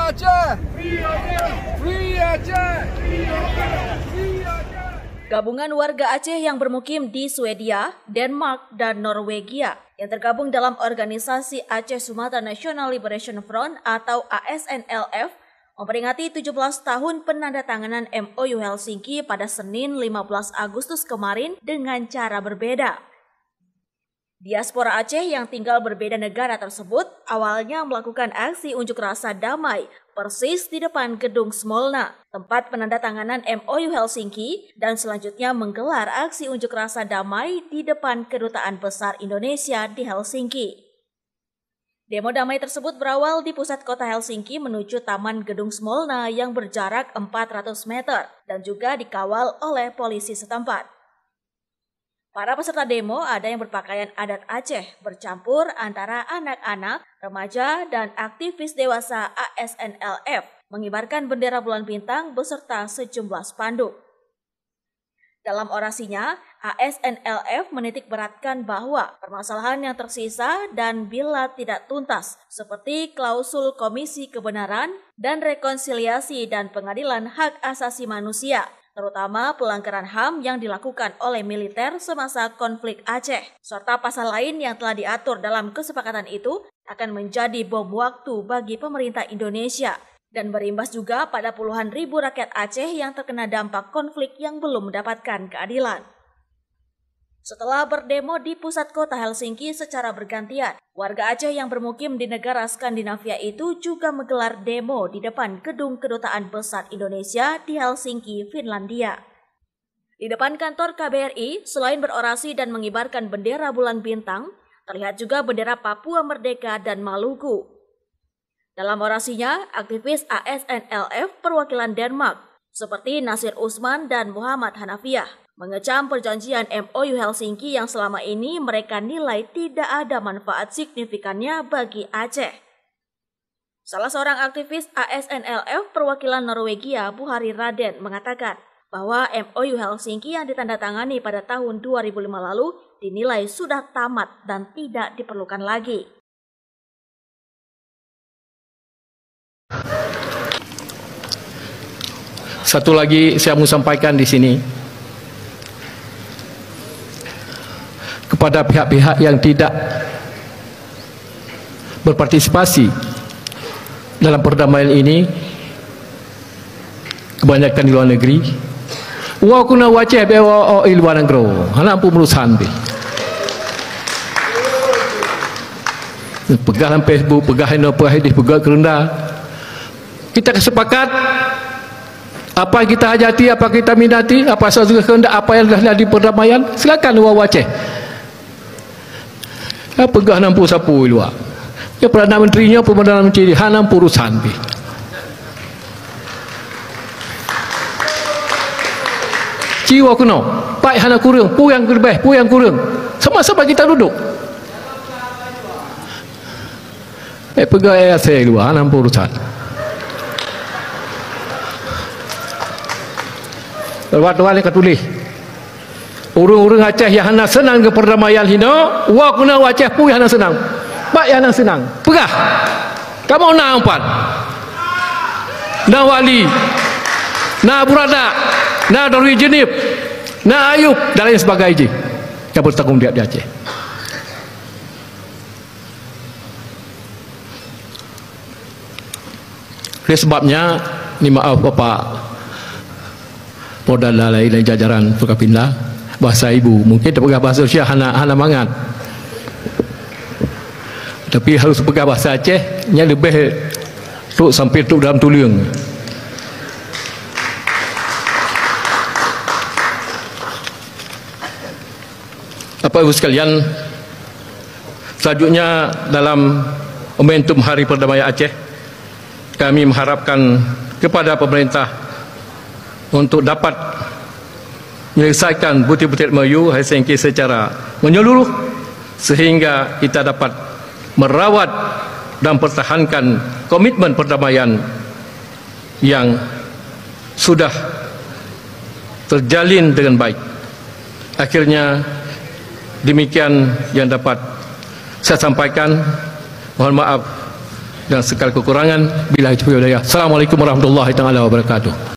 Aceh! Free Aceh! Free Aceh! Free Aceh! Free Aceh! Gabungan warga Aceh yang bermukim di Swedia, Denmark, dan Norwegia yang tergabung dalam organisasi Aceh Sumatera National Liberation Front atau ASNLF memperingati 17 tahun penandatanganan MOU Helsinki pada Senin 15 Agustus kemarin dengan cara berbeda. Diaspora Aceh yang tinggal berbeda negara tersebut awalnya melakukan aksi unjuk rasa damai persis di depan gedung Smolna, tempat penandatanganan MOU Helsinki, dan selanjutnya menggelar aksi unjuk rasa damai di depan Kedutaan Besar Indonesia di Helsinki. Demo damai tersebut berawal di pusat kota Helsinki menuju Taman Gedung Smolna yang berjarak 400 meter dan juga dikawal oleh polisi setempat. Para peserta demo ada yang berpakaian adat Aceh bercampur antara anak-anak, remaja, dan aktivis dewasa ASNLF mengibarkan bendera bulan bintang beserta sejumlah spanduk. Dalam orasinya, ASNLF menitik beratkan bahwa permasalahan yang tersisa dan bila tidak tuntas seperti klausul Komisi Kebenaran dan Rekonsiliasi dan Pengadilan Hak Asasi Manusia, terutama pelanggaran HAM yang dilakukan oleh militer semasa konflik Aceh, serta pasal lain yang telah diatur dalam kesepakatan itu akan menjadi bom waktu bagi pemerintah Indonesia dan berimbas juga pada puluhan ribu rakyat Aceh yang terkena dampak konflik yang belum mendapatkan keadilan. Setelah berdemo di pusat kota Helsinki secara bergantian, warga Aceh yang bermukim di negara Skandinavia itu juga menggelar demo di depan gedung Kedutaan Besar Indonesia di Helsinki, Finlandia. Di depan kantor KBRI, selain berorasi dan mengibarkan bendera bulan bintang, terlihat juga bendera Papua Merdeka dan Maluku. Dalam orasinya, aktivis ASNLF perwakilan Denmark, seperti Nasir Usman dan Muhammad Hanafiah, mengecam perjanjian MOU Helsinki yang selama ini mereka nilai tidak ada manfaat signifikannya bagi Aceh. Salah seorang aktivis ASNLF perwakilan Norwegia, Buhari Raden, mengatakan bahwa MOU Helsinki yang ditandatangani pada tahun 2005 lalu dinilai sudah tamat dan tidak diperlukan lagi. Satu lagi saya mau sampaikan di sini kepada pihak-pihak yang tidak berpartisipasi dalam perdamaian ini, kebanyakan di luar negeri. Wa kuna waceh bewa o luar negeri, hana pun merusan be. Pegah dalam Facebook, pegah apa hadis, pegah kerenda. Kita sepakat apa yang kita hajati, apa kita minati, apa sahaja kehendak, apa yang dah di perdamaian, silakan wa waceh. Pegah nampu sapu luar. Ya Perdana Menterinya, Perdana Menteri hanam urusan bi. Jiwa kuno, baik hana kurang, pu yang lebih, pu yang kurang. Sama-sama kita duduk. Pegah saya luar hanam urusan. Lewat-lewat yang tulis. Urung-urung Aceh yang hana senang ke perdamaian hina, wa kuna Aceh pu yang hana senang. Pak yang hana senang. Pegah. Kamu nak empat. Na wali. Na burada. Na Darwi Jenib. Na Ayub dan lain sebagainya. Yang bertanggung jawab di Aceh. Oleh sebabnya, ni maaf Bapak Polda lain jajaran Forkopimda, bahasa ibu mungkin terpegang bahasa Rusia hana mangat, tapi harus pegang bahasa Aceh nya lebih tuk sampai tuk dalam tuliang. Bapak Ibu sekalian, selanjutnya dalam momentum Hari Perdamaian Aceh, kami mengharapkan kepada pemerintah untuk dapat menyelesaikan butir-butir MOU Helsinki secara menyeluruh sehingga kita dapat merawat dan pertahankan komitmen perdamaian yang sudah terjalin dengan baik. Akhirnya demikian yang dapat saya sampaikan. Mohon maaf dan segala kekurangan. Billahi taufiq wal hidayah. Assalamualaikum warahmatullahi taala wabarakatuh.